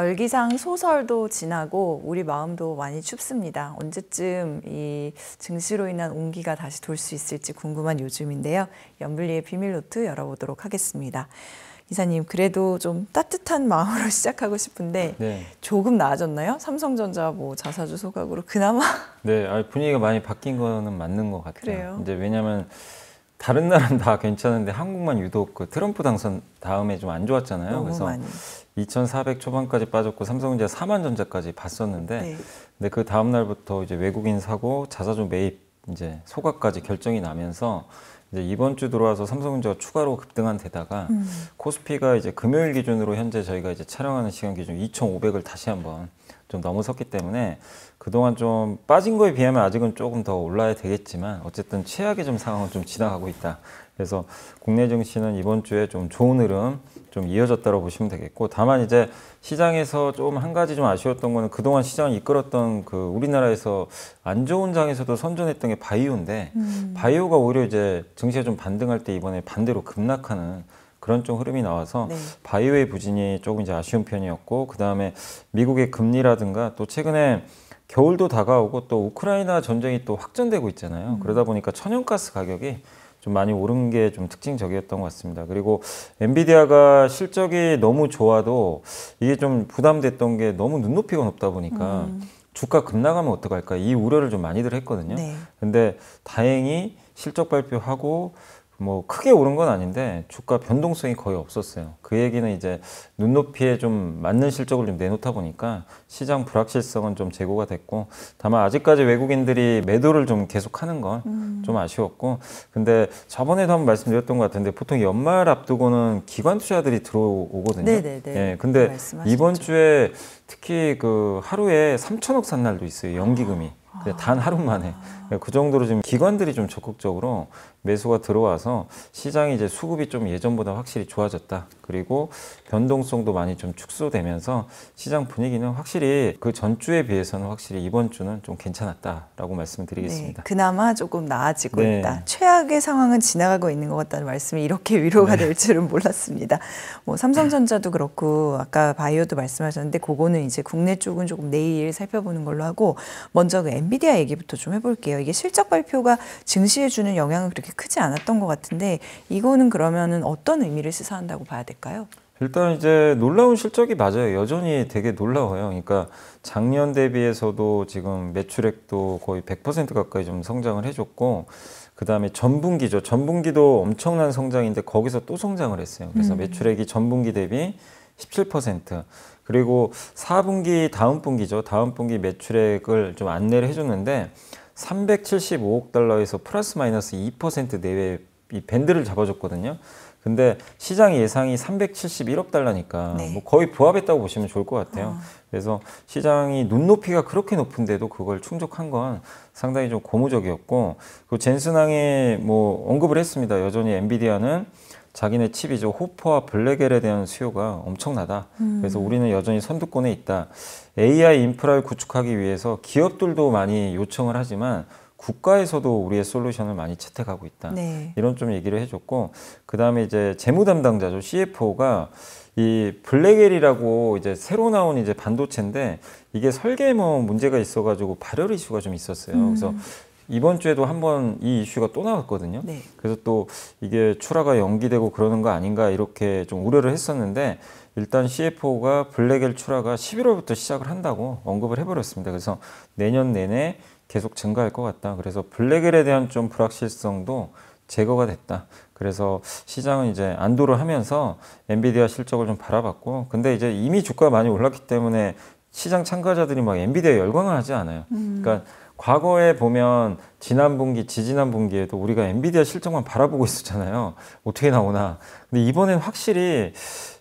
절기상 소설도 지나고 우리 마음도 많이 춥습니다. 언제쯤 이 증시로 인한 온기가 다시 돌 수 있을지 궁금한 요즘인데요. 연블리의 비밀노트 열어보도록 하겠습니다. 이사님, 그래도 좀 따뜻한 마음으로 시작하고 싶은데 네. 조금 나아졌나요? 삼성전자 뭐 자사주 소각으로 그나마? 네, 분위기가 많이 바뀐 거는 맞는 것 같아요. 그래요? 이제 왜냐하면 다른 나라는 다 괜찮은데 한국만 유독 그 트럼프 당선 다음에 좀 안 좋았잖아요. 너무 그래서 많이. 2,400 초반까지 빠졌고 삼성전자 4만 전자까지 봤었는데, 네. 근데 그 다음 날부터 이제 외국인 사고 자사주 매입 이제 소각까지 결정이 나면서 이제 이번 주 들어와서 삼성전자가 추가로 급등한 데다가 코스피가 이제 금요일 기준으로 현재 저희가 이제 촬영하는 시간 기준 2,500을 다시 한번 좀 넘어섰기 때문에 그동안 좀 빠진 거에 비하면 아직은 조금 더 올라야 되겠지만 어쨌든 최악의 좀 상황은 좀 지나가고 있다. 그래서 국내 증시는 이번 주에 좀 좋은 흐름 좀 이어졌다고 보시면 되겠고, 다만 이제 시장에서 좀 한 가지 좀 아쉬웠던 거는 그동안 시장을 이끌었던 그 우리나라에서 안 좋은 장에서도 선전했던 게 바이오인데 바이오가 오히려 이제 증시가 좀 반등할 때 이번에 반대로 급락하는 그런 좀 흐름이 나와서 네. 바이오의 부진이 조금 이제 아쉬운 편이었고, 그 다음에 미국의 금리라든가 또 최근에 겨울도 다가오고 또 우크라이나 전쟁이 또 확전되고 있잖아요. 그러다 보니까 천연가스 가격이 좀 많이 오른 게 좀 특징적이었던 것 같습니다. 그리고 엔비디아가 실적이 너무 좋아도 이게 좀 부담됐던 게 너무 눈높이가 높다 보니까 주가 급락하면 어떡할까 이 우려를 좀 많이들 했거든요. 네. 근데 다행히 실적 발표하고 뭐 크게 오른 건 아닌데 주가 변동성이 거의 없었어요. 그 얘기는 이제 눈높이에 좀 맞는 실적을 좀 내놓다 보니까 시장 불확실성은 좀 제고가 됐고, 다만 아직까지 외국인들이 매도를 좀 계속하는 건 좀 아쉬웠고, 근데 저번에도 한번 말씀드렸던 것 같은데 보통 연말 앞두고는 기관 투자들이 들어오거든요. 네네네. 예, 근데 말씀하셨죠. 이번 주에 특히 그 하루에 3천억 산 날도 있어요. 연기금이. 단 하루 만에. 그 정도로 지금 기관들이 좀 적극적으로 매수가 들어와서 시장이 이제 수급이 좀 예전보다 확실히 좋아졌다. 그리고 변동성도 많이 좀 축소되면서 시장 분위기는 확실히 그 전주에 비해서는 확실히 이번 주는 좀 괜찮았다라고 말씀드리겠습니다. 네, 그나마 조금 나아지고 네. 있다. 최악의 상황은 지나가고 있는 것 같다는 말씀이 이렇게 위로가 될 줄은 몰랐습니다. 뭐 삼성전자도 그렇고 아까 바이오도 말씀하셨는데 그거는 이제 국내 쪽은 조금 내일 살펴보는 걸로 하고, 먼저 그 엔비디아 얘기부터 좀 해볼게요. 이게 실적 발표가 증시에 주는 영향은 그렇게 크지 않았던 것 같은데 이거는 그러면은 어떤 의미를 시사한다고 봐야 될까요? 일단 이제 놀라운 실적이 맞아요. 여전히 되게 놀라워요. 그러니까 작년 대비해서도 지금 매출액도 거의 100% 가까이 좀 성장을 해줬고, 그 다음에 전분기죠. 전분기도 엄청난 성장인데 거기서 또 성장을 했어요. 그래서 매출액이 전분기 대비 17%. 그리고 4분기 다음 분기죠. 다음 분기 매출액을 좀 안내를 해줬는데 375억 달러에서 플러스 마이너스 2% 내외 이 밴드를 잡아줬거든요. 근데 시장 예상이 371억 달러니까 네. 뭐 거의 부합했다고 보시면 좋을 것 같아요. 그래서 시장이 눈높이가 그렇게 높은데도 그걸 충족한 건 상당히 좀 고무적이었고, 그 젠슨항이 뭐 언급을 했습니다. 여전히 엔비디아는 자기네 칩이죠. 호퍼와 블랙엘에 대한 수요가 엄청나다. 그래서 우리는 여전히 선두권에 있다. AI 인프라를 구축하기 위해서 기업들도 많이 요청을 하지만 국가에서도 우리의 솔루션을 많이 채택하고 있다. 네. 이런 좀 얘기를 해줬고, 그 다음에 이제 재무 담당자죠. CFO가 이 블랙엘이라고 이제 새로 나온 이제 반도체인데 이게 설계에 뭐 문제가 있어가지고 발열 이슈가 좀 있었어요. 그래서 이번 주에도 한번 이 이슈가 또 나왔거든요. 네. 그래서 또 이게 출하가 연기되고 그러는 거 아닌가 이렇게 좀 우려를 했었는데, 일단 CFO가 블랙엘 출하가 11월부터 시작을 한다고 언급을 해버렸습니다. 그래서 내년 내내 계속 증가할 것 같다. 그래서 블랙엘에 대한 좀 불확실성도 제거가 됐다. 그래서 시장은 이제 안도를 하면서 엔비디아 실적을 좀 바라봤고, 근데 이제 이미 주가가 많이 올랐기 때문에 시장 참가자들이 막 엔비디아 열광을 하지 않아요. 그러니까 과거에 보면 지난 분기, 지지난 분기에도 우리가 엔비디아 실적만 바라보고 있었잖아요. 어떻게 나오나. 근데 이번엔 확실히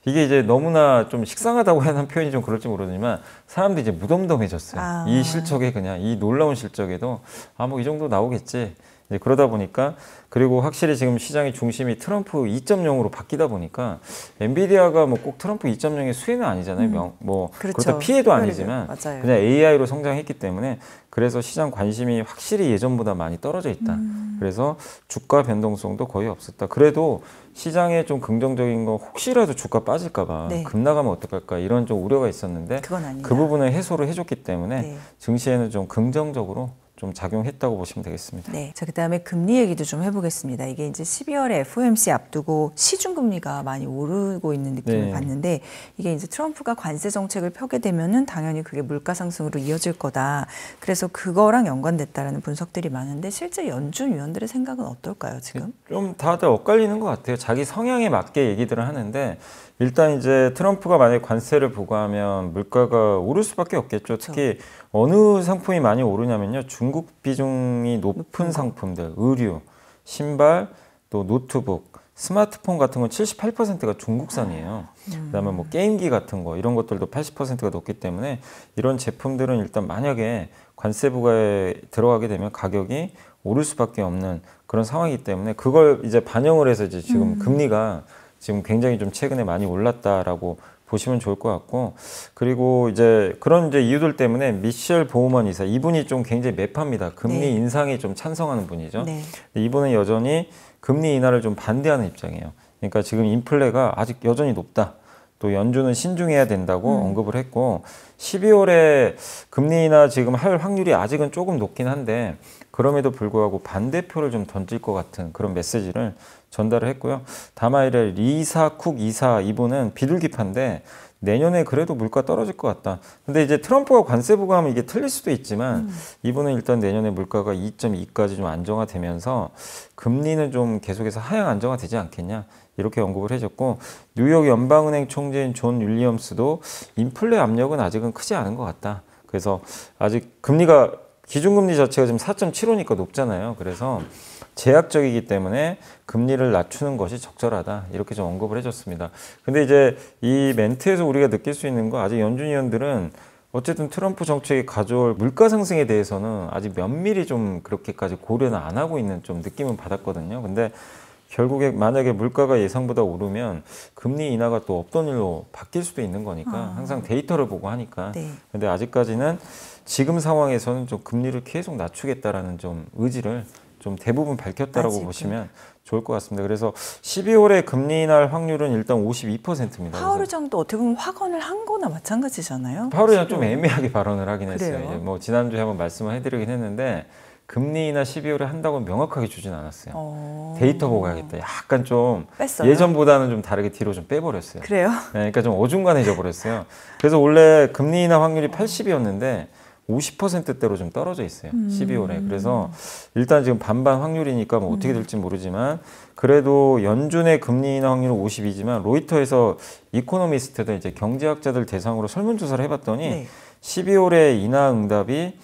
이게 이제 너무나 좀 식상하다고 하는 표현이 좀 그럴지 모르지만 사람들이 이제 무덤덤해졌어요. 이 실적에 그냥 이 놀라운 실적에도 아 뭐 이 정도 나오겠지. 이제 그러다 보니까 그리고 확실히 지금 시장의 중심이 트럼프 2.0으로 바뀌다 보니까 엔비디아가 뭐 꼭 트럼프 2.0의 수혜는 아니잖아요. 뭐 그렇죠. 그렇다 피해도 아니지만 맞아요. 그냥 AI로 성장했기 때문에 그래서 시장 관심이 확실히 예전보다 많이 떨어져 있다. 그래서 주가 변동성도 거의 없었다. 그래도 시장에 좀 긍정적인 거 혹시라도 주가 빠질까봐 네. 급나가면 어떡할까 이런 좀 우려가 있었는데 그건 아니다. 그 부분을 해소를 해줬기 때문에 네. 증시에는 좀 긍정적으로 좀 작용했다고 보시면 되겠습니다. 네. 자, 그다음에 금리 얘기도 좀 해보겠습니다. 이게 이제 12월에 FOMC 앞두고 시중금리가 많이 오르고 있는 느낌을 네. 받는데 이게 이제 트럼프가 관세 정책을 펴게 되면은 당연히 그게 물가 상승으로 이어질 거다. 그래서 그거랑 연관됐다라는 분석들이 많은데 실제 연준 위원들의 생각은 어떨까요, 지금? 좀 다들 엇갈리는 것 같아요. 자기 성향에 맞게 얘기들을 하는데 일단 이제 트럼프가 만약에 관세를 부과하면 물가가 오를 수밖에 없겠죠. 그렇죠. 특히 어느 상품이 많이 오르냐면요. 중국 비중이 높은 상품들, 의류, 신발, 또 노트북, 스마트폰 같은 건 78%가 중국산이에요. 그다음에 뭐 게임기 같은 거 이런 것들도 80%가 높기 때문에 이런 제품들은 일단 만약에 관세 부과에 들어가게 되면 가격이 오를 수밖에 없는 그런 상황이기 때문에 그걸 이제 반영을 해서 이제 지금 금리가 지금 굉장히 좀 최근에 많이 올랐다라고 보시면 좋을 것 같고 그리고 이제 그런 이제 이유들 때문에 미셸 보우먼 이사 이분이 좀 굉장히 매파입니다. 금리 네. 인상에 좀 찬성하는 분이죠. 네. 이분은 여전히 금리 인하를 좀 반대하는 입장이에요. 그러니까 지금 인플레가 아직 여전히 높다. 또 연준은 신중해야 된다고 언급을 했고 12월에 금리 인하 지금 할 확률이 아직은 조금 높긴 한데 그럼에도 불구하고 반대표를 좀 던질 것 같은 그런 메시지를 전달을 했고요. 다만 이래 리사 쿡 이사 이분은 비둘기파인데 내년에 그래도 물가 떨어질 것 같다. 근데 이제 트럼프가 관세 부과하면 이게 틀릴 수도 있지만 이분은 일단 내년에 물가가 2.2까지 좀 안정화되면서 금리는 좀 계속해서 하향 안정화되지 않겠냐. 이렇게 언급을 해줬고 뉴욕 연방은행 총재인 존 윌리엄스도 인플레 압력은 아직은 크지 않은 것 같다. 그래서 아직 금리가 기준금리 자체가 지금 4.75니까 높잖아요. 그래서 제약적이기 때문에 금리를 낮추는 것이 적절하다. 이렇게 좀 언급을 해줬습니다. 근데 이제 이 멘트에서 우리가 느낄 수 있는 거 아직 연준 위원들은 어쨌든 트럼프 정책이 가져올 물가 상승에 대해서는 아직 면밀히 좀 그렇게까지 고려는 안 하고 있는 좀 느낌은 받았거든요. 근데 결국에 만약에 물가가 예상보다 오르면 금리 인하가 또 없던 일로 바뀔 수도 있는 거니까 항상 데이터를 보고 하니까. 네. 근데 아직까지는 지금 상황에서는 좀 금리를 계속 낮추겠다라는 좀 의지를 좀 대부분 밝혔다라고 아직은. 보시면 좋을 것 같습니다. 그래서 12월에 금리 인하할 확률은 일단 52%입니다. 파월 의장도 어떻게 보면 확언을 한 거나 마찬가지잖아요. 파월 의장 좀 애매하게 발언을 하긴 했어요. 그래요? 이제 뭐 지난주에 한번 말씀을 해드리긴 했는데 금리 인하 12월에 한다고 명확하게 주진 않았어요. 데이터 보고 해야겠다. 약간 좀 뺐어요? 예전보다는 좀 다르게 뒤로 좀 빼버렸어요. 그래요? 네, 그러니까 좀 어중간해져 버렸어요. 그래서 원래 금리 인하 확률이 80이었는데 50%대로 좀 떨어져 있어요. 12월에. 그래서 일단 지금 반반 확률이니까 뭐 어떻게 될지 모르지만 그래도 연준의 금리 인하 확률은 52지만 로이터에서 이코노미스트들 이제 경제학자들 대상으로 설문조사를 해봤더니 네. 12월에 인하 응답이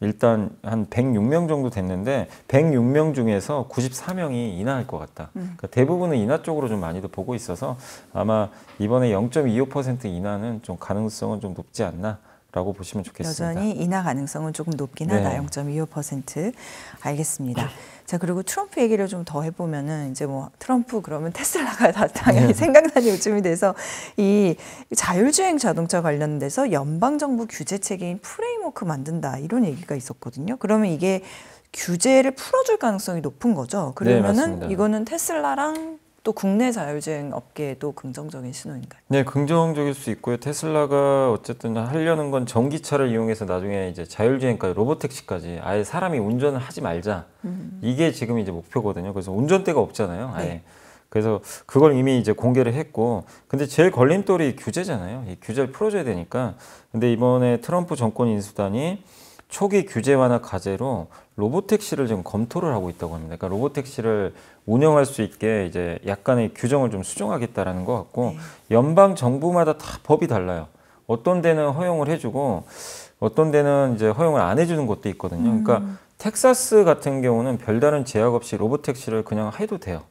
일단 한 106명 정도 됐는데 106명 중에서 94명이 인하할 것 같다. 그러니까 대부분은 인하 쪽으로 좀 많이도 보고 있어서 아마 이번에 0.25% 인하는 좀 가능성은 좀 높지 않나라고 보시면 좋겠습니다. 여전히 인하 가능성은 조금 높긴 네. 하다. 0.25%. 알겠습니다. 자, 그리고 트럼프 얘기를 좀 더 해보면은 이제 뭐 트럼프 그러면 테슬라가 다 당연히 생각나는 요즘이 돼서 이 자율주행 자동차 관련돼서 연방정부 규제 체계인 프레임워크 만든다 이런 얘기가 있었거든요. 그러면 이게 규제를 풀어줄 가능성이 높은 거죠. 그러면은 맞습니다. 이거는 테슬라랑 또 국내 자율주행 업계에도 긍정적인 신호인가요? 네, 긍정적일 수 있고요. 테슬라가 어쨌든 하려는 건 전기차를 이용해서 나중에 이제 자율주행까지 로보택시까지 아예 사람이 운전을 하지 말자. 이게 지금 이제 목표거든요. 그래서 운전대가 없잖아요. 아예. 네. 그래서 그걸 이미 이제 공개를 했고, 근데 제일 걸림돌이 규제잖아요. 이 규제를 풀어줘야 되니까. 근데 이번에 트럼프 정권 인수단이 초기 규제 완화 과제로 로보택시를 지금 검토를 하고 있다고 합니다. 그러니까 로보택시를 운영할 수 있게 이제 약간의 규정을 좀 수정하겠다라는 것 같고 연방 정부마다 다 법이 달라요. 어떤 데는 허용을 해주고 어떤 데는 이제 허용을 안 해주는 곳도 있거든요. 그러니까 텍사스 같은 경우는 별다른 제약 없이 로보택시를 그냥 해도 돼요.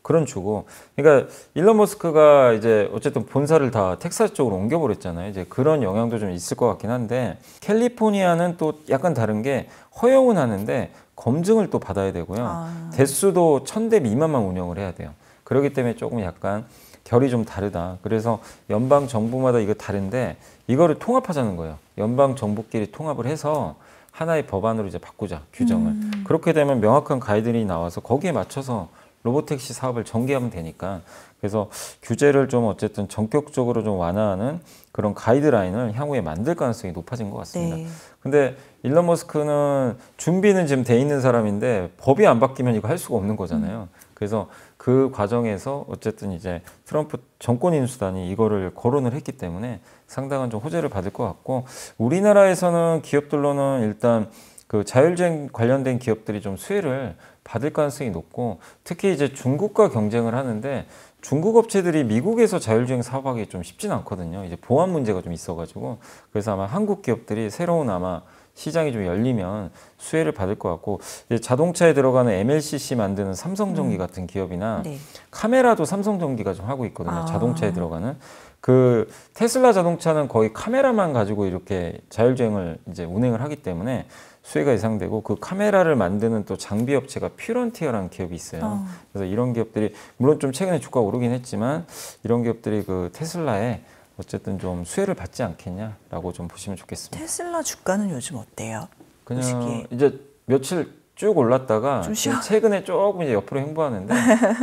그런 주고. 그러니까 일론 머스크가 이제 어쨌든 본사를 다 텍사스 쪽으로 옮겨버렸잖아요. 이제 그런 영향도 좀 있을 것 같긴 한데 캘리포니아는 또 약간 다른 게 허용은 하는데 검증을 또 받아야 되고요. 대수도 1000대 미만만 운영을 해야 돼요. 그렇기 때문에 조금 약간 결이 좀 다르다. 그래서 연방 정부마다 이거 다른데 이거를 통합하자는 거예요. 연방 정부끼리 통합을 해서 하나의 법안으로 이제 바꾸자, 규정을. 그렇게 되면 명확한 가이드라인이 나와서 거기에 맞춰서 로보택시 사업을 전개하면 되니까. 그래서 규제를 좀 어쨌든 전격적으로 좀 완화하는 그런 가이드라인을 향후에 만들 가능성이 높아진 것 같습니다. 네. 근데 일론 머스크는 준비는 지금 돼 있는 사람인데 법이 안 바뀌면 이거 할 수가 없는 거잖아요. 그래서 그 과정에서 어쨌든 이제 트럼프 정권 인수단이 이거를 거론을 했기 때문에 상당한 좀 호재를 받을 것 같고, 우리나라에서는 기업들로는 일단 그 자율주행 관련된 기업들이 좀 수혜를 받을 가능성이 높고, 특히 이제 중국과 경쟁을 하는데 중국 업체들이 미국에서 자율주행 사업하기 좀 쉽진 않거든요. 이제 보안 문제가 좀 있어가지고. 그래서 아마 한국 기업들이 새로운 아마 시장이 좀 열리면 수혜를 받을 것 같고, 이제 자동차에 들어가는 MLCC 만드는 삼성전기 같은 기업이나 네. 카메라도 삼성전기가 좀 하고 있거든요. 자동차에 들어가는. 그 테슬라 자동차는 거의 카메라만 가지고 이렇게 자율주행을 이제 운행을 하기 때문에 수혜가 예상되고, 그 카메라를 만드는 또 장비 업체가 퓨런티어라는 기업이 있어요. 그래서 이런 기업들이 물론 좀 최근에 주가가 오르긴 했지만 이런 기업들이 그 테슬라에 어쨌든 좀 수혜를 받지 않겠냐라고 좀 보시면 좋겠습니다. 테슬라 주가는 요즘 어때요? 그냥 보시기에. 이제 며칠 쭉 올랐다가 좀 지금 최근에 조금 이제 옆으로 횡보하는데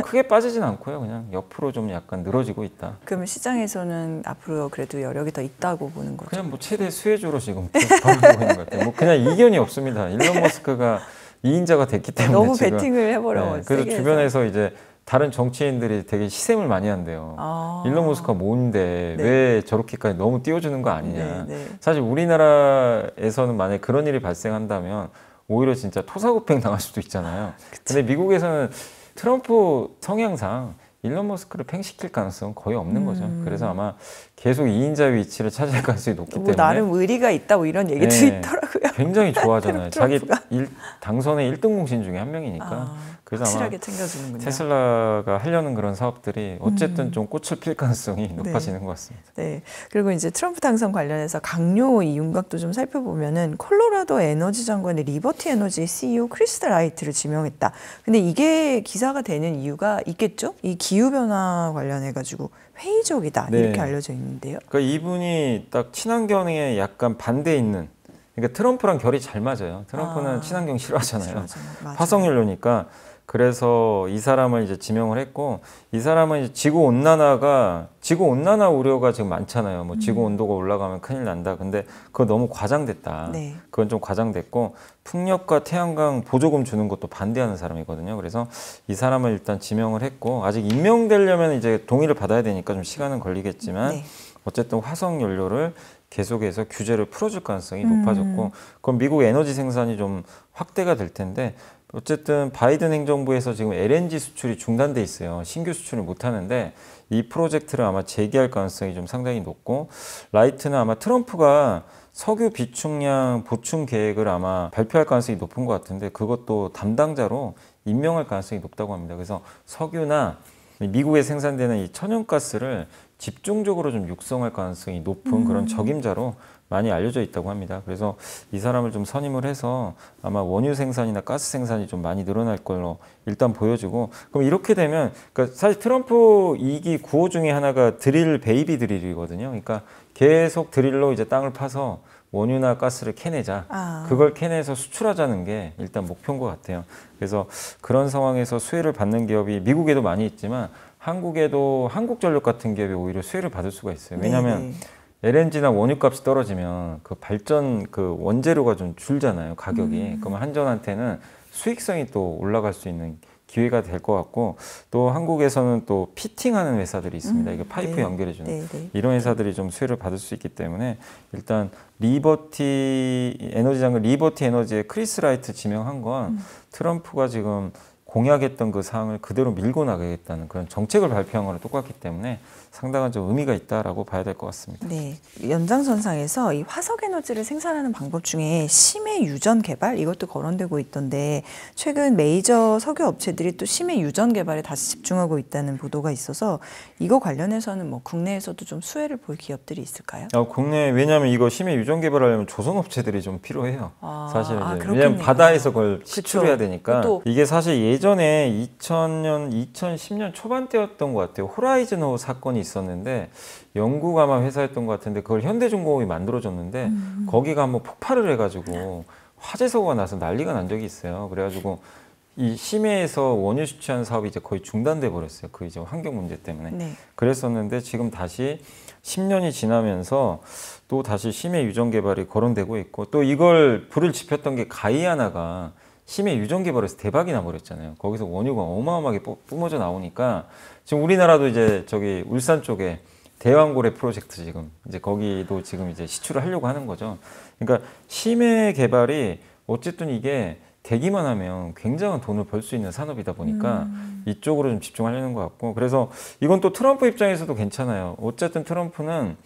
크게 빠지진 않고요. 그냥 옆으로 좀 약간 늘어지고 있다. 그러면 시장에서는 앞으로 그래도 여력이 더 있다고 보는 거죠? 그냥 뭐 최대 수혜주로 지금 바라보고 있는 것 같아요. 뭐 그냥 이견이 없습니다. 일론 머스크가 2인자가 됐기 때문에 너무 지금. 베팅을 해버려. 네, 그래서 주변에서 이제 다른 정치인들이 되게 시샘을 많이 한대요. 일론 머스크가 뭔데 네. 왜 저렇게까지 너무 띄워주는 거 아니냐. 네, 네. 사실 우리나라에서는 만약에 그런 일이 발생한다면 오히려 진짜 토사구팽 당할 수도 있잖아요. 근데 미국에서는 트럼프 성향상 일론 머스크를 팽시킬 가능성은 거의 없는 거죠. 그래서 아마 계속 2인자 위치를 차지할 가능성이 높기 때문에. 나름 의리가 있다 뭐 이런 얘기도 네, 있더라고요. 굉장히 좋아하잖아요. 자기 트럼프가. 당선의 1등 공신 중에 한 명이니까. 그래서 확실하게 아마 챙겨주는군요. 테슬라가 하려는 그런 사업들이 어쨌든 좀 꽃을 필 가능성이 높아지는 것 같습니다. 네. 그리고 이제 트럼프 당선 관련해서 강요 이 윤곽도 좀 살펴보면은 콜로라도 에너지 장관의 리버티 에너지 CEO 크리스 라이트를 지명했다. 근데 이게 기사가 되는 이유가 있겠죠? 이 기후 변화 관련해 가지고 회의적이다 네. 이렇게 알려져 있는데요. 그러니까 이분이 딱 친환경에 약간 반대 있는. 그러니까 트럼프랑 결이 잘 맞아요. 트럼프는 친환경 싫어하잖아요. 맞아요. 화석연료니까. 그래서 이 사람을 이제 지명을 했고, 이 사람은 이제 지구 온난화 우려가 지금 많잖아요. 뭐 지구 온도가 올라가면 큰일 난다. 근데 그거 너무 과장됐다. 네. 그건 좀 과장됐고, 풍력과 태양광 보조금 주는 것도 반대하는 사람이거든요. 그래서 이 사람을 일단 지명을 했고, 아직 임명되려면 이제 동의를 받아야 되니까 좀 시간은 걸리겠지만, 네. 어쨌든 화석연료를 계속해서 규제를 풀어줄 가능성이 높아졌고, 그럼 미국 에너지 생산이 좀 확대가 될 텐데, 어쨌든 바이든 행정부에서 지금 LNG 수출이 중단돼 있어요. 신규 수출을 못 하는데 이 프로젝트를 아마 재개할 가능성이 좀 상당히 높고, 라이트는 아마 트럼프가 석유 비축량 보충 계획을 아마 발표할 가능성이 높은 것 같은데 그것도 담당자로 임명할 가능성이 높다고 합니다. 그래서 석유나 미국에 생산되는 이 천연가스를 집중적으로 좀 육성할 가능성이 높은 그런 적임자로 많이 알려져 있다고 합니다. 그래서 이 사람을 좀 선임을 해서 아마 원유 생산이나 가스 생산이 좀 많이 늘어날 걸로 일단 보여지고, 그럼 이렇게 되면 그러니까 사실 트럼프 2기 구호 중에 하나가 드릴 베이비 드릴이거든요. 그러니까 계속 드릴로 이제 땅을 파서 원유나 가스를 캐내자. 그걸 캐내서 수출하자는 게 일단 목표인 것 같아요. 그래서 그런 상황에서 수혜를 받는 기업이 미국에도 많이 있지만 한국에도 한국전력 같은 기업이 오히려 수혜를 받을 수가 있어요. 왜냐하면 LNG나 원유값이 떨어지면 그 발전 그 원재료가 좀 줄잖아요, 가격이. 그러면 한전한테는 수익성이 또 올라갈 수 있는 기회가 될 것 같고, 또 한국에서는 또 피팅하는 회사들이 있습니다. 이게 파이프 연결해주는 이런 회사들이 좀 수혜를 받을 수 있기 때문에 일단 리버티 에너지 장관 리버티 에너지의 크리스 라이트 지명한 건 트럼프가 지금 공약했던 그 사항을 그대로 밀고 나가겠다는 그런 정책을 발표한 거랑 똑같기 때문에 상당한 좀 의미가 있다라고 봐야 될 것 같습니다. 네, 연장선상에서 이 화석 에너지를 생산하는 방법 중에 심해 유전 개발 이것도 거론되고 있던데 최근 메이저 석유 업체들이 또 심해 유전 개발에 다시 집중하고 있다는 보도가 있어서 이거 관련해서는 뭐 국내에서도 좀 수혜를 볼 기업들이 있을까요? 국내 왜냐하면 이거 심해 유전 개발하려면 조선 업체들이 좀 필요해요. 사실 이제 왜냐하면 그렇겠네요. 바다에서 그걸 시출해야 그쵸. 되니까 또 이게 사실 예전에 2000년, 2010년 초반대였던 것 같아요. 호라이즌호 사건이 있었는데 영국 아마 회사였던 것 같은데 그걸 현대중공업이 만들어줬는데 거기가 한번 폭발을 해가지고 화재 사고가 나서 난리가 난 적이 있어요. 그래가지고 이 심해에서 원유 수취하는 사업이 이제 거의 중단돼 버렸어요. 그 이제 환경 문제 때문에. 네. 그랬었는데 지금 다시 10년이 지나면서 또 다시 심해 유전 개발이 거론되고 있고 또 이걸 불을 지폈던 게 가이아나가 심해 유전 개발에서 대박이 나버렸잖아요. 거기서 원유가 어마어마하게 뿜어져 나오니까 지금 우리나라도 이제 저기 울산 쪽에 대왕고래 프로젝트 지금 이제 거기도 지금 이제 시출을 하려고 하는 거죠. 그러니까 심해 개발이 어쨌든 이게 되기만 하면 굉장한 돈을 벌 수 있는 산업이다 보니까 이쪽으로 좀 집중하려는 것 같고 그래서 이건 또 트럼프 입장에서도 괜찮아요. 어쨌든 트럼프는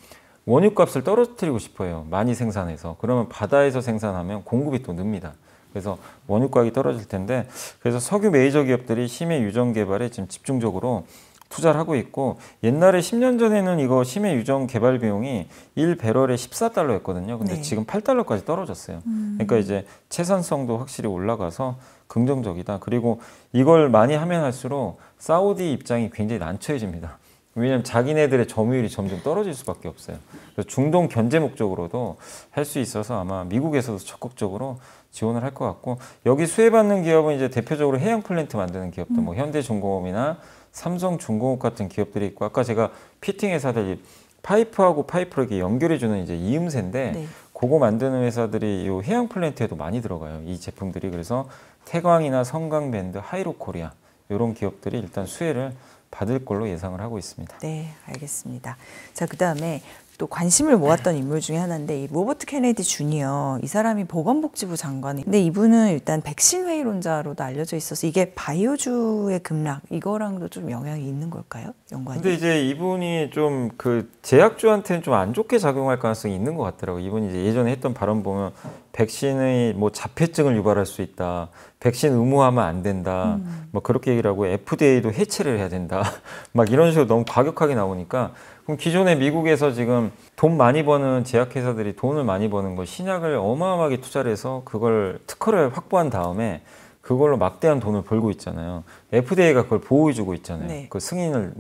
원유값을 떨어뜨리고 싶어요. 많이 생산해서. 그러면 바다에서 생산하면 공급이 또 늡니다. 그래서 원유 가격이 떨어질 텐데 그래서 석유 메이저 기업들이 심해 유전 개발에 지금 집중적으로 투자를 하고 있고 옛날에 10년 전에는 이거 심해 유전 개발 비용이 1배럴에 14달러였거든요. 근데 네. 지금 8달러까지 떨어졌어요. 그러니까 이제 채산성도 확실히 올라가서 긍정적이다. 그리고 이걸 많이 하면 할수록 사우디 입장이 굉장히 난처해집니다. 왜냐하면 자기네들의 점유율이 점점 떨어질 수밖에 없어요. 그래서 중동 견제 목적으로도 할 수 있어서 아마 미국에서도 적극적으로 지원을 할 것 같고 여기 수혜받는 기업은 이제 대표적으로 해양 플랜트 만드는 기업들, 뭐 현대중공업이나 삼성중공업 같은 기업들이 있고 아까 제가 피팅 회사들이 파이프하고 파이프를 이렇게 연결해주는 이제 이음새인데 네. 그거 만드는 회사들이 이 해양 플랜트에도 많이 들어가요. 이 제품들이 그래서 태광이나 성강밴드, 하이로코리아 이런 기업들이 일단 수혜를 받을 걸로 예상을 하고 있습니다. 네, 알겠습니다. 자, 그다음에 또 관심을 모았던 인물 중에 하나인데 이 로버트 케네디 주니어 이 사람이 보건복지부 장관이 근데 이분은 일단 백신 회의론자로도 알려져 있어서 이게 바이오주의 급락 이거랑도 좀 영향이 있는 걸까요? 연관이? 근데 이제 이분이 좀 그 제약주한테는 좀 안 좋게 작용할 가능성이 있는 것 같더라고요. 이분이 이제 예전에 했던 발언 보면 백신의 뭐 자폐증을 유발할 수 있다. 백신 의무화하면 안 된다. 뭐 그렇게 얘기를 하고 FDA도 해체를 해야 된다. 막 이런 식으로 너무 과격하게 나오니까 그럼 기존에 미국에서 지금 돈 많이 버는 제약회사들이 돈을 많이 버는 거 신약을 어마어마하게 투자를 해서 그걸 특허를 확보한 다음에 그걸로 막대한 돈을 벌고 있잖아요. FDA가 그걸 보호해주고 있잖아요. 네. 그 승인을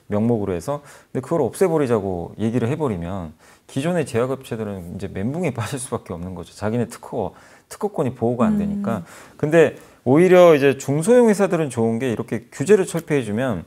명목으로 해서. 근데 그걸 없애버리자고 얘기를 해버리면 기존의 제약업체들은 이제 멘붕에 빠질 수밖에 없는 거죠. 자기네 특허권이 보호가 안 되니까. 근데 오히려 이제 중소형 회사들은 좋은 게 이렇게 규제를 철폐해주면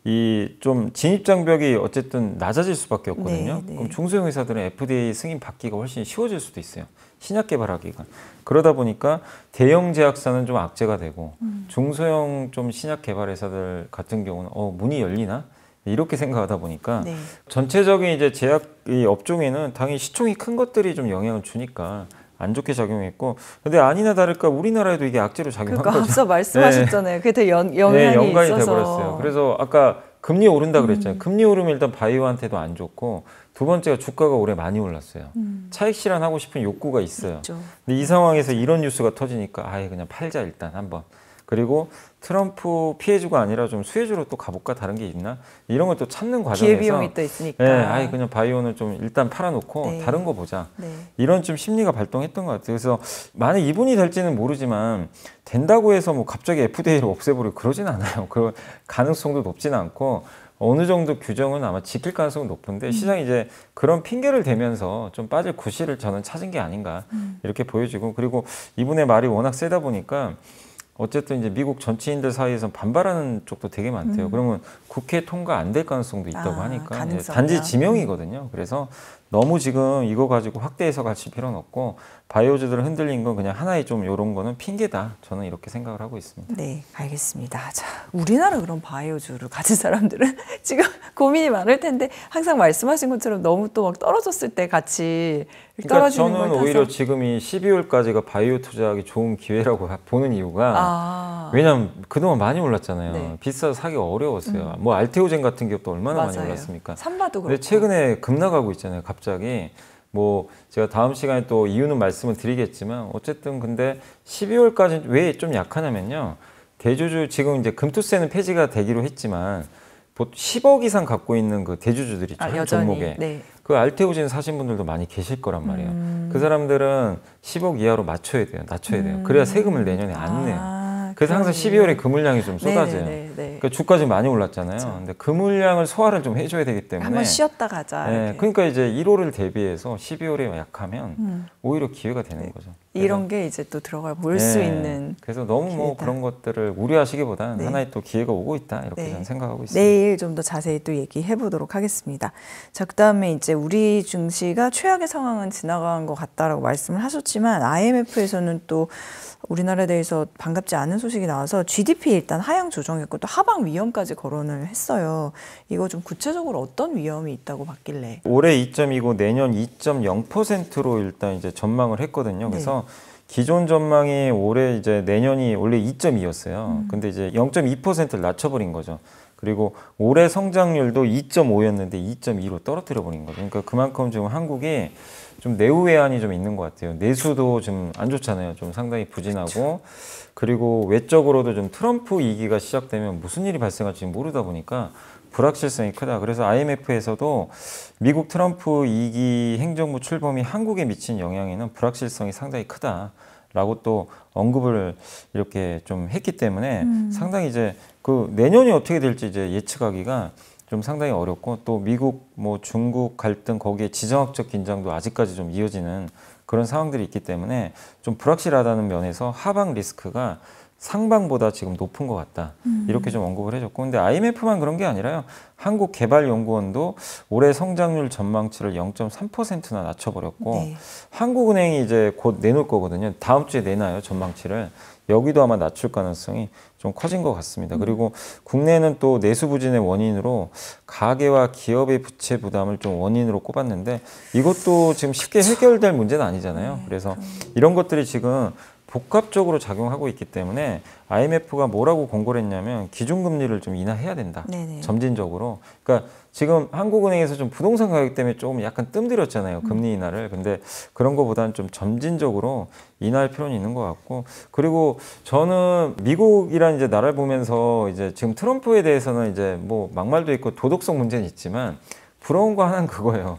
이 좀 진입 장벽이 어쨌든 낮아질 수밖에 없거든요. 네, 네. 그럼 중소형 회사들은 FDA 승인 받기가 훨씬 쉬워질 수도 있어요. 신약 개발하기가. 그러다 보니까 대형 제약사는 좀 악재가 되고 중소형 좀 신약 개발 회사들 같은 경우는 문이 열리나? 이렇게 생각하다 보니까 네. 전체적인 이제 제약 이 업종에는 당연히 시총이 큰 것들이 좀 영향을 주니까 안 좋게 작용했고 근데 아니나 다를까 우리나라에도 이게 악재로 작용한 그러니까 거죠. 앞서 말씀하셨잖아요. 그게 되게 영향이 연관이 있어서. 돼버렸어요. 그래서 아까 금리 오른다 그랬잖아요. 금리 오르면 일단 바이오한테도 안 좋고 두 번째가 주가가 올해 많이 올랐어요. 차익 실현하고 싶은 욕구가 있어요. 있죠. 근데 이 상황에서 이런 뉴스가 터지니까 아예 그냥 팔자 일단 한번. 그리고 트럼프 피해주가 아니라 좀 수혜주로 또 가볼까 다른 게 있나 이런 걸 또 찾는 과정에서 기회비용이 또 있으니까. 네, 아예 그냥 바이오는 좀 일단 팔아놓고 네. 다른 거 보자. 네. 이런 좀 심리가 발동했던 것 같아요. 그래서 만약 이분이 될지는 모르지만 된다고 해서 뭐 갑자기 FDA를 없애버리고 그러진 않아요. 그 가능성도 높지는 않고 어느 정도 규정은 아마 지킬 가능성은 높은데 시장이 이제 그런 핑계를 대면서 좀 빠질 구실을 저는 찾은 게 아닌가 이렇게 보여지고 그리고 이분의 말이 워낙 세다 보니까 어쨌든 이제 미국 정치인들 사이에서 반발하는 쪽도 되게 많대요. 그러면 국회 통과 안 될 가능성도 있다고 하니까 가능성이요? 단지 지명이거든요. 그래서 너무 지금 이거 가지고 확대 해석할 필요는 없고 바이오주들을 흔들린 건 그냥 하나의 좀 이런 거는 핑계다. 저는 이렇게 생각을 하고 있습니다. 네, 알겠습니다. 자, 우리나라 그런 바이오주를 가진 사람들은 지금 고민이 많을 텐데 항상 말씀하신 것처럼 너무 또 막 떨어졌을 때 같이 그러니까 떨어지는 걸 저는 타서 오히려 지금이 12월까지가 바이오 투자하기 좋은 기회라고 보는 이유가 왜냐하면 그동안 많이 올랐잖아요. 네. 비싸서 사기가 어려웠어요. 뭐 알테오젠 같은 기업도 얼마나 많이 맞아요. 올랐습니까? 삼바도 그렇고. 근데 최근에 급락하고 있잖아요. 갑자기. 뭐 제가 다음 시간에 또 이유는 말씀을 드리겠지만 어쨌든 근데 12월까지 왜 좀 약하냐면요. 대주주 지금 이제 금투세는 폐지가 되기로 했지만 10억 이상 갖고 있는 그 대주주들이 있죠. 한 종목에. 네. 그 알테오젠 사신 분들도 많이 계실 거란 말이에요. 그 사람들은 10억 이하로 낮춰야 돼요. 그래야 세금을 내년에 안 내요. 그래서 항상 12월에 그 물량이 좀 쏟아져요. 그러니까 주까지 많이 올랐잖아요. 그렇죠. 근데 그 물량을 소화를 좀 해줘야 되기 때문에 한번 쉬었다 가자. 네, 그러니까 이제 1월을 대비해서 12월에 약하면 오히려 기회가 되는 거죠. 이런 게 이제 또 들어가 볼 수 있는. 그래서 너무 뭐 기회다. 그런 것들을 우려하시기보다는 네. 하나의 또 기회가 오고 있다 이렇게 네. 저는 생각하고 있습니다. 내일 좀 더 자세히 또 얘기해 보도록 하겠습니다. 자, 그다음에 이제 우리 증시가 최악의 상황은 지나간 것 같다라고 말씀을 하셨지만 IMF에서는 또 우리나라에 대해서 반갑지 않은 소식이 나와서 GDP 일단 하향 조정했고 또 하방 위험까지 거론을 했어요. 이거 좀 구체적으로 어떤 위험이 있다고 봤길래? 올해 2.2고 내년 2.0%로 일단 이제 전망을 했거든요. 그래서 기존 전망이 올해 이제 내년이 원래 2.2였어요. 근데 이제 0.2%를 낮춰버린 거죠. 그리고 올해 성장률도 2.5였는데 2.2로 떨어뜨려 버린 거죠. 그러니까 그만큼 지금 한국이 좀 내후외환이 좀 있는 것 같아요. 내수도 좀 안 좋잖아요. 좀 상당히 부진하고 그리고 외적으로도 좀 트럼프 2기가 시작되면 무슨 일이 발생할지 모르다 보니까 불확실성이 크다. 그래서 IMF에서도 미국 트럼프 2기 행정부 출범이 한국에 미친 영향에는 불확실성이 상당히 크다라고 또 언급을 이렇게 좀 했기 때문에 상당히 이제 그 내년이 어떻게 될지 이제 예측하기가 좀 상당히 어렵고 또 미국 뭐 중국 갈등 거기에 지정학적 긴장도 아직까지 좀 이어지는 그런 상황들이 있기 때문에 좀 불확실하다는 면에서 하방 리스크가 상방보다 지금 높은 것 같다. 이렇게 좀 언급을 해줬고 근데 IMF만 그런 게 아니라요. 한국개발연구원도 올해 성장률 전망치를 0.3%나 낮춰버렸고 한국은행이 이제 곧 내놓을 거거든요. 다음 주에 내놔요. 전망치를. 여기도 아마 낮출 가능성이 좀 커진 것 같습니다. 그리고 국내는 또 내수 부진의 원인으로 가계와 기업의 부채 부담을 좀 원인으로 꼽았는데 이것도 지금 쉽게 해결될 문제는 아니잖아요. 그래서 이런 것들이 지금 복합적으로 작용하고 있기 때문에 IMF가 뭐라고 권고를 했냐면 기준금리를 좀 인하해야 된다. 점진적으로. 그러니까 지금 한국은행에서 좀 부동산 가격 때문에 조금 약간 뜸들였잖아요. 금리 인하를. 근데 그런 거보다는 좀 점진적으로 인하할 필요는 있는 것 같고 그리고 저는 미국이라는 이제 나라를 보면서 이제 지금 트럼프에 대해서는 이제 뭐 막말도 있고 도덕성 문제는 있지만 부러운 거 하나는 그거예요.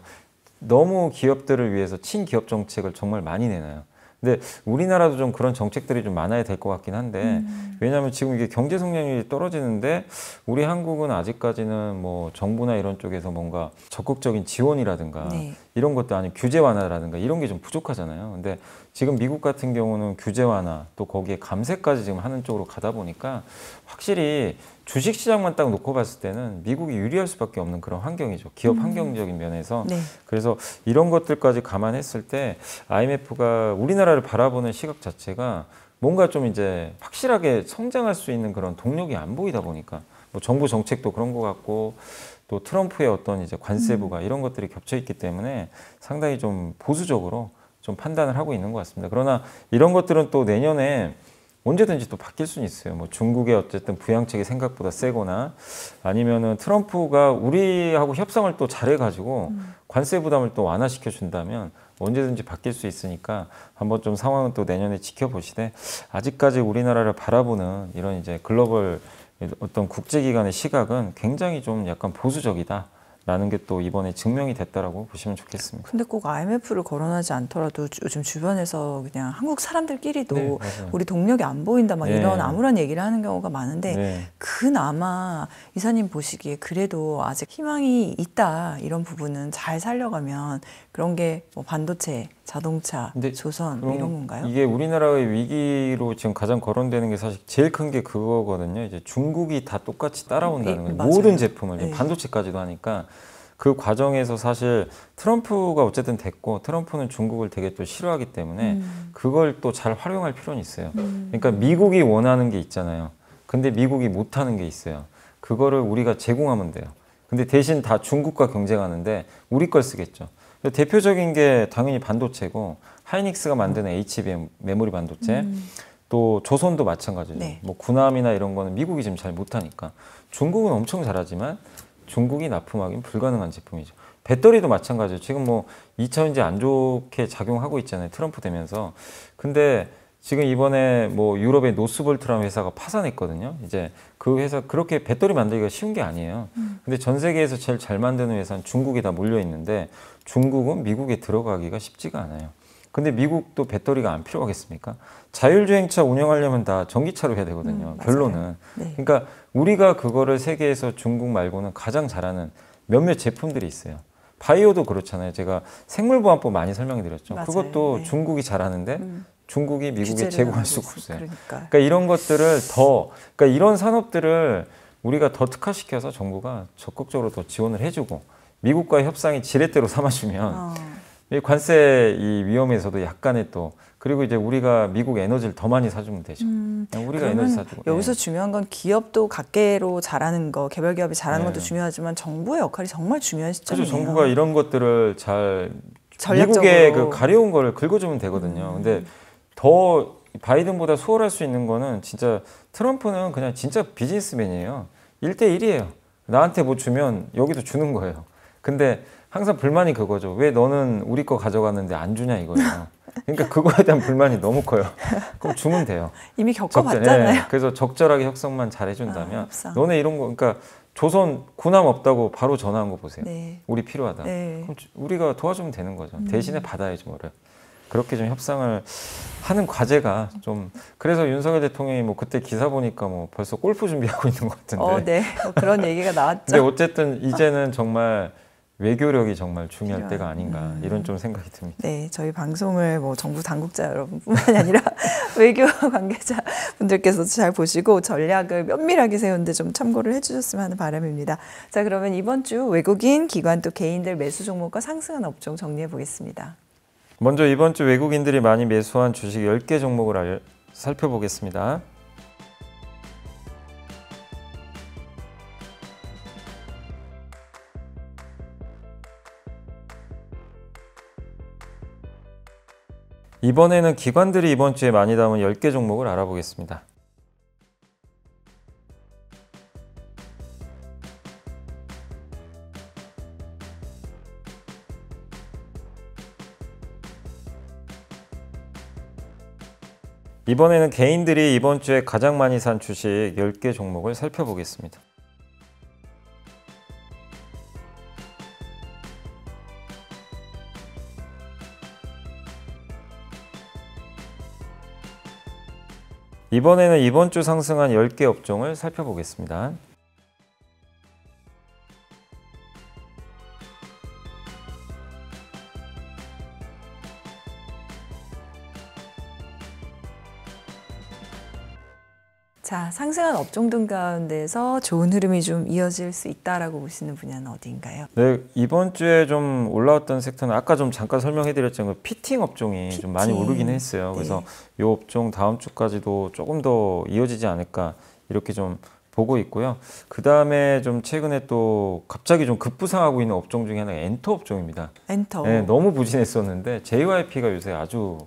너무 기업들을 위해서 친기업 정책을 정말 많이 내놔요. 근데 우리나라도 좀 그런 정책들이 좀 많아야 될 것 같긴 한데 왜냐하면 지금 이게 경제 성장률이 떨어지는데 우리 한국은 아직까지는 뭐 정부나 이런 쪽에서 뭔가 적극적인 지원이라든가 이런 것도 아니고 규제 완화라든가 이런 게 좀 부족하잖아요. 근데 지금 미국 같은 경우는 규제 완화 또 거기에 감세까지 지금 하는 쪽으로 가다 보니까 확실히 주식시장만 딱 놓고 봤을 때는 미국이 유리할 수밖에 없는 그런 환경이죠. 기업 환경적인 면에서. 그래서 이런 것들까지 감안했을 때 IMF가 우리나라를 바라보는 시각 자체가 뭔가 좀 이제 확실하게 성장할 수 있는 그런 동력이 안 보이다 보니까 뭐 정부 정책도 그런 것 같고 또 트럼프의 어떤 이제 관세부가 이런 것들이 겹쳐 있기 때문에 상당히 좀 보수적으로 좀 판단을 하고 있는 것 같습니다. 그러나 이런 것들은 또 내년에 언제든지 또 바뀔 수는 있어요. 뭐 중국의 어쨌든 부양책이 생각보다 세거나 아니면은 트럼프가 우리하고 협상을 또 잘해가지고 관세 부담을 또 완화시켜 준다면 언제든지 바뀔 수 있으니까 한번 좀 상황은 또 내년에 지켜보시되 아직까지 우리나라를 바라보는 이런 이제 글로벌 어떤 국제기관의 시각은 굉장히 좀 약간 보수적이다. 라는 게 또 이번에 증명이 됐다라고 보시면 좋겠습니다. 근데 꼭 IMF를 거론하지 않더라도 요즘 주변에서 그냥 한국 사람들끼리도 우리 동력이 안 보인다 막 이런 아무런 얘기를 하는 경우가 많은데 그나마 이사님 보시기에 그래도 아직 희망이 있다 이런 부분은 잘 살려가면 그런 게 뭐 반도체, 자동차, 조선 이런 건가요? 이게 우리나라의 위기로 지금 가장 거론되는 게 사실 제일 큰 게 그거거든요. 이제 중국이 다 똑같이 따라온다는 거예요. 모든 제품을 반도체까지도 하니까 그 과정에서 사실 트럼프가 어쨌든 됐고 트럼프는 중국을 되게 또 싫어하기 때문에 그걸 또 잘 활용할 필요는 있어요. 그러니까 미국이 원하는 게 있잖아요. 근데 미국이 못하는 게 있어요. 그거를 우리가 제공하면 돼요. 근데 대신 다 중국과 경쟁하는데 우리 걸 쓰겠죠. 대표적인 게 당연히 반도체고 하이닉스가 만드는 HBM 메모리 반도체 또 조선도 마찬가지죠. 네. 뭐 군함이나 이런 거는 미국이 지금 잘 못하니까 중국은 엄청 잘하지만 중국이 납품하기는 불가능한 제품이죠. 배터리도 마찬가지예요. 지금 뭐 2차 전지 안 좋게 작용하고 있잖아요. 트럼프 되면서. 근데 지금 이번에 뭐 유럽의 노스볼트라는 회사가 파산했거든요. 이제 그 회사 그렇게 배터리 만들기가 쉬운 게 아니에요. 근데 전 세계에서 제일 잘 만드는 회사는 중국에 다 몰려 있는데 중국은 미국에 들어가기가 쉽지가 않아요. 근데 미국도 배터리가 안 필요하겠습니까? 자율주행차 운영하려면 다 전기차로 해야 되거든요. 결론은. 네. 그러니까 우리가 그거를 세계에서 중국 말고는 가장 잘하는 몇몇 제품들이 있어요. 바이오도 그렇잖아요. 제가 생물보안법 많이 설명해 드렸죠. 맞아요. 그것도 네. 중국이 잘하는데 중국이 미국에 규제를 제공할 하고 수가 있어요. 없어요. 그러니까. 이런 것들을 더, 그러니까 이런 산업들을 우리가 더 특화시켜서 정부가 적극적으로 더 지원을 해주고 미국과의 협상이 지렛대로 삼아주면 이 관세 이 위험에서도 약간의 또 그리고 이제 우리가 미국 에너지를 더 많이 사주면 되죠. 그냥 우리가 에너지 사주고. 여기서 중요한 건 기업도 각계로 잘하는 거, 개별 기업이 잘하는 네. 것도 중요하지만 정부의 역할이 정말 중요한 시점이에요. 그렇죠. 정부가 이런 것들을 잘 전략적으로. 미국의 그 가려운 거를 긁어주면 되거든요. 근데 더 바이든보다 수월할 수 있는 거는 진짜 트럼프는 그냥 진짜 비즈니스맨이에요. 1대1이에요. 나한테 뭐 주면 여기도 주는 거예요. 근데 항상 불만이 그거죠. 왜 너는 우리 거 가져갔는데 안 주냐 이거예요. 그러니까 그거에 대한 불만이 너무 커요. 그럼 주면 돼요. 이미 겪어봤잖아요. 네. 그래서 적절하게 협상만 잘 해준다면 협상. 너네 이런 거 그러니까 조선 군함 없다고 바로 전화한 거 보세요. 네. 우리 필요하다. 네. 그럼 우리가 도와주면 되는 거죠. 대신에 받아야지 뭐를. 그렇게 좀 협상을 하는 과제가 좀 그래서 윤석열 대통령이 뭐 그때 기사 보니까 뭐 벌써 골프 준비하고 있는 것 같은데. 네. 그런 얘기가 나왔죠. 근데 어쨌든 이제는 정말 외교력이 정말 중요할 때가 아닌가 이런 좀 생각이 듭니다. 네, 저희 방송을 뭐 정부 당국자 여러분뿐만이 아니라 외교 관계자 분들께서도 잘 보시고 전략을 면밀하게 세우는데 좀 참고를 해주셨으면 하는 바람입니다. 자, 그러면 이번 주 외국인, 기관 또 개인들 매수 종목과 상승한 업종 정리해 보겠습니다. 먼저 이번 주 외국인들이 많이 매수한 주식 10개 종목을 살펴보겠습니다. 이번에는 기관들이 이번 주에 많이 담은 10개 종목을 알아보겠습니다. 이번에는 개인들이 이번 주에 가장 많이 산 주식 10개 종목을 살펴보겠습니다. 이번에는 이번 주 상승한 10개 업종을 살펴보겠습니다. 자, 상승한 업종들 가운데서 좋은 흐름이 좀 이어질 수 있다라고 보시는 분야는 어디인가요? 네, 이번 주에 좀 올라왔던 섹터는 아까 좀 잠깐 설명해드렸지만 피팅 업종이 좀 많이 오르긴 했어요. 네. 그래서 이 업종 다음 주까지도 조금 더 이어지지 않을까 이렇게 좀 보고 있고요. 그 다음에 좀 최근에 또 갑자기 좀 급부상하고 있는 업종 중에 하나가 엔터 업종입니다. 엔터. 네, 너무 부진했었는데 JYP가 요새 아주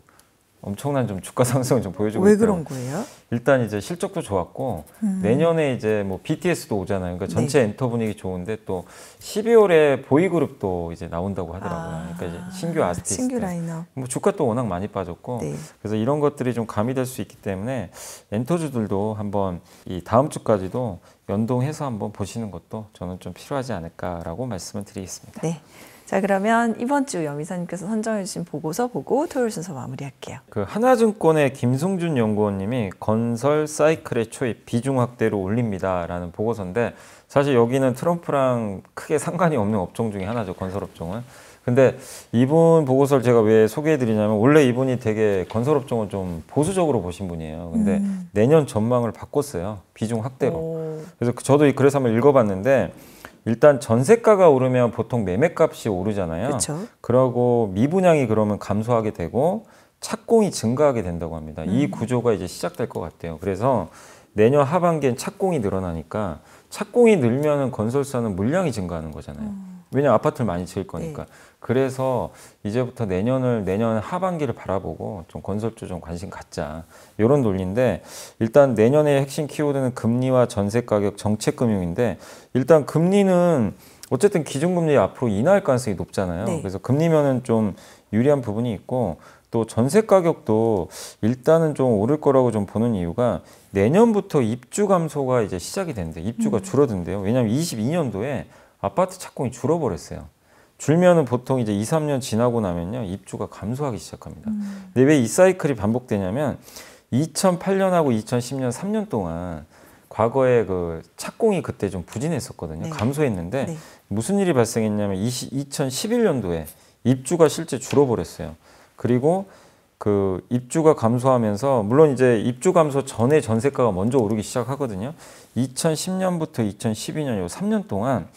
엄청난 좀 주가 상승을 좀 보여주고 왜 있어요. 그런 거예요? 일단 이제 실적도 좋았고 내년에 이제 뭐 BTS도 오잖아요. 그러니까 전체 엔터 분위기 좋은데 또 12월에 보이그룹도 이제 나온다고 하더라고요. 그러니까 이제 신규 아티스트, 신규 라인업. 뭐 주가 또 워낙 많이 빠졌고 네. 그래서 이런 것들이 좀 가미될 수 있기 때문에 엔터주들도 한번 이 다음 주까지도 연동해서 한번 보시는 것도 저는 좀 필요하지 않을까라고 말씀을 드리겠습니다. 네. 자, 그러면 이번 주 여미사님께서 선정해 주신 보고서 보고 토요일 순서 마무리할게요. 그 하나증권의 김승준 연구원님이 건설 사이클의 초입 비중 확대로 올립니다라는 보고서인데 사실 여기는 트럼프랑 크게 상관이 없는 업종 중에 하나죠. 건설 업종은. 근데 이분 보고서를 제가 왜 소개해드리냐면 원래 이분이 되게 건설 업종을 좀 보수적으로 보신 분이에요. 근데 내년 전망을 바꿨어요. 비중 확대로. 그래서 저도 그래서 한번 읽어봤는데 일단 전세가가 오르면 보통 매매값이 오르잖아요. 그렇죠. 그러고 미분양이 그러면 감소하게 되고 착공이 증가하게 된다고 합니다. 이 구조가 이제 시작될 것 같아요. 그래서 내년 하반기엔 착공이 늘어나니까 착공이 늘면은 건설사는 물량이 증가하는 거잖아요. 왜냐면 아파트를 많이 지을 거니까. 그래서 이제부터 내년 하반기를 바라보고 좀 건설주 좀 관심 갖자. 이런 논리인데 일단 내년의 핵심 키워드는 금리와 전세 가격 정책 금융인데 일단 금리는 어쨌든 기준금리 앞으로 인하할 가능성이 높잖아요. 네. 그래서 금리면은 좀 유리한 부분이 있고 또 전세 가격도 일단은 좀 오를 거라고 좀 보는 이유가 내년부터 입주 감소가 이제 시작이 되는데 입주가 줄어든대요. 왜냐하면 22년도에 아파트 착공이 줄어버렸어요. 줄면은 보통 이제 2, 3년 지나고 나면요 입주가 감소하기 시작합니다. 근데 왜 이 사이클이 반복되냐면 2008년하고 2010년 3년 동안 과거에 그 착공이 그때 좀 부진했었거든요. 네. 감소했는데 네. 무슨 일이 발생했냐면 2011년도에 입주가 실제 줄어버렸어요. 그리고 그 입주가 감소하면서 물론 이제 입주 감소 전에 전세가가 먼저 오르기 시작하거든요. 2010년부터 2012년 요 3년 동안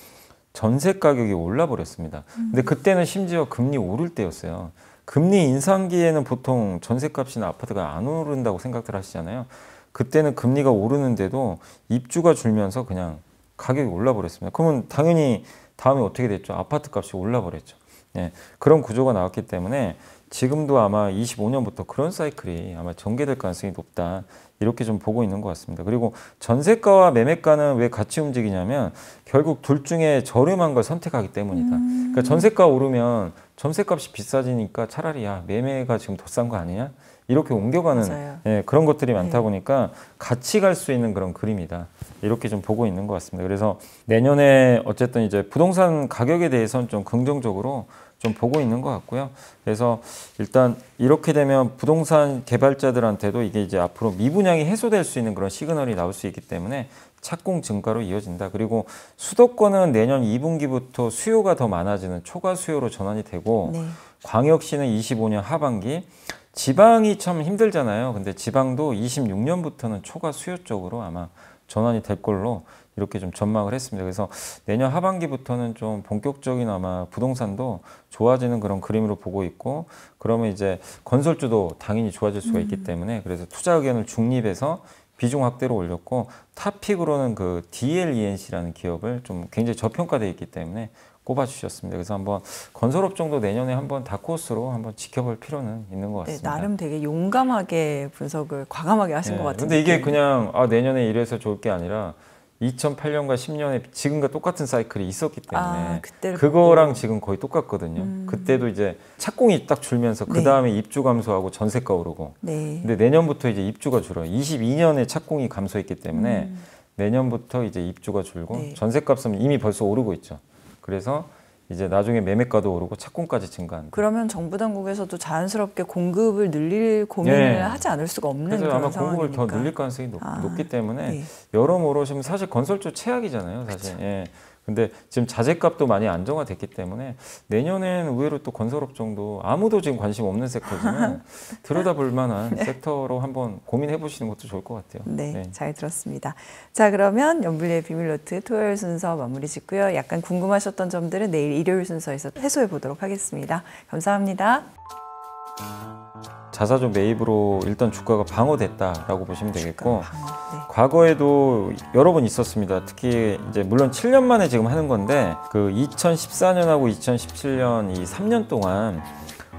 전세 가격이 올라 버렸습니다. 근데 그때는 심지어 금리 오를 때였어요. 금리 인상기에는 보통 전세값이나 아파트가 안 오른다고 생각들 하시잖아요. 그때는 금리가 오르는데도 입주가 줄면서 그냥 가격이 올라 버렸습니다. 그러면 당연히 다음에 어떻게 됐죠? 아파트 값이 올라 버렸죠. 예, 그런 구조가 나왔기 때문에 지금도 아마 25년부터 그런 사이클이 아마 전개될 가능성이 높다. 이렇게 좀 보고 있는 것 같습니다. 그리고 전세가와 매매가는 왜 같이 움직이냐면 결국 둘 중에 저렴한 걸 선택하기 때문이다. 그러니까 전세가 오르면 전세값이 비싸지니까 차라리 야 매매가 지금 더 싼 거 아니냐? 이렇게 옮겨가는 예, 그런 것들이 많다 보니까 같이 갈 수 있는 그런 그림이다. 이렇게 좀 보고 있는 것 같습니다. 그래서 내년에 어쨌든 이제 부동산 가격에 대해서는 좀 긍정적으로 좀 보고 있는 것 같고요. 그래서 일단 이렇게 되면 부동산 개발자들한테도 이게 이제 앞으로 미분양이 해소될 수 있는 그런 시그널이 나올 수 있기 때문에 착공 증가로 이어진다. 그리고 수도권은 내년 2분기부터 수요가 더 많아지는 초과 수요로 전환이 되고 네. 광역시는 25년 하반기 지방이 참 힘들잖아요. 근데 지방도 26년부터는 초과 수요 쪽으로 아마 전환이 될 걸로 이렇게 좀 전망을 했습니다. 그래서 내년 하반기부터는 좀 본격적인 아마 부동산도 좋아지는 그런 그림으로 보고 있고 그러면 이제 건설주도 당연히 좋아질 수가 있기 때문에 그래서 투자 의견을 중립해서 비중 확대로 올렸고 탑픽으로는 그 DLENC라는 기업을 좀 굉장히 저평가되어 있기 때문에 꼽아주셨습니다. 그래서 한번 건설업종도 내년에 한번 다크호스로 한번 지켜볼 필요는 있는 것 같습니다. 네, 나름 되게 용감하게 분석을 과감하게 하신 것 같은데. 근데 이게 그냥 내년에 이래서 좋을 게 아니라 2008년과 10년에 지금과 똑같은 사이클이 있었기 때문에 그거랑 지금 거의 똑같거든요. 그때도 이제 착공이 딱 줄면서 그 다음에 입주 감소하고 전세가 오르고 근데 내년부터 이제 입주가 줄어요. 22년에 착공이 감소했기 때문에 내년부터 이제 입주가 줄고 전세값은 이미 벌써 오르고 있죠. 그래서 이제 나중에 매매가도 오르고 착공까지 증가한다. 그러면 정부 당국에서도 자연스럽게 공급을 늘릴 고민을 하지 않을 수가 없는 그래서 그런 아마 상황이니까. 공급을 더 늘릴 가능성이 높기 때문에 여러모로 지금 사실 건설주 최악이잖아요. 사실. 근데 지금 자재값도 많이 안정화됐기 때문에 내년엔 의외로 또 건설업종도 아무도 지금 관심 없는 섹터지만 들여다볼 만한 섹터로 한번 고민해 보시는 것도 좋을 것 같아요. 네, 잘 들었습니다. 자, 그러면 연불리의 비밀노트 토요일 순서 마무리 짓고요. 약간 궁금하셨던 점들은 내일 일요일 순서에서 해소해 보도록 하겠습니다. 감사합니다. 자사주 매입으로 일단 주가가 방어됐다라고 보시면 되겠고 과거에도 여러 번 있었습니다. 특히 이제 물론 7년 만에 지금 하는 건데 그 2014년하고 2017년 이 3년 동안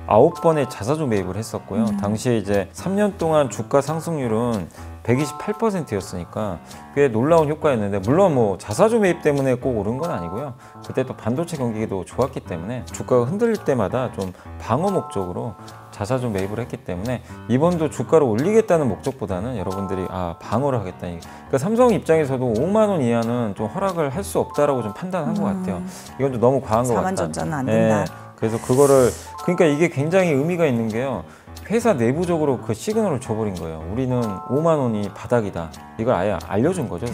9번의 자사주 매입을 했었고요. 당시에 이제 3년 동안 주가 상승률은 128%였으니까 꽤 놀라운 효과였는데 물론 뭐 자사주 매입 때문에 꼭 오른 건 아니고요. 그때 또 반도체 경기도 좋았기 때문에 주가가 흔들릴 때마다 좀 방어 목적으로 자사주 매입을 했기 때문에 이번도 주가를 올리겠다는 목적보다는 여러분들이 방어를 하겠다. 그러니까 삼성 입장에서도 5만 원 이하는 좀 허락을 할 수 없다라고 좀 판단한 것 같아요. 이건 좀 너무 과한 것 같다. 4만 전자는 안 된다. 그래서 그러니까 이게 굉장히 의미가 있는 게요. 회사 내부적으로 그 시그널을 줘버린 거예요. 우리는 5만 원이 바닥이다. 이걸 아예 알려준 거죠.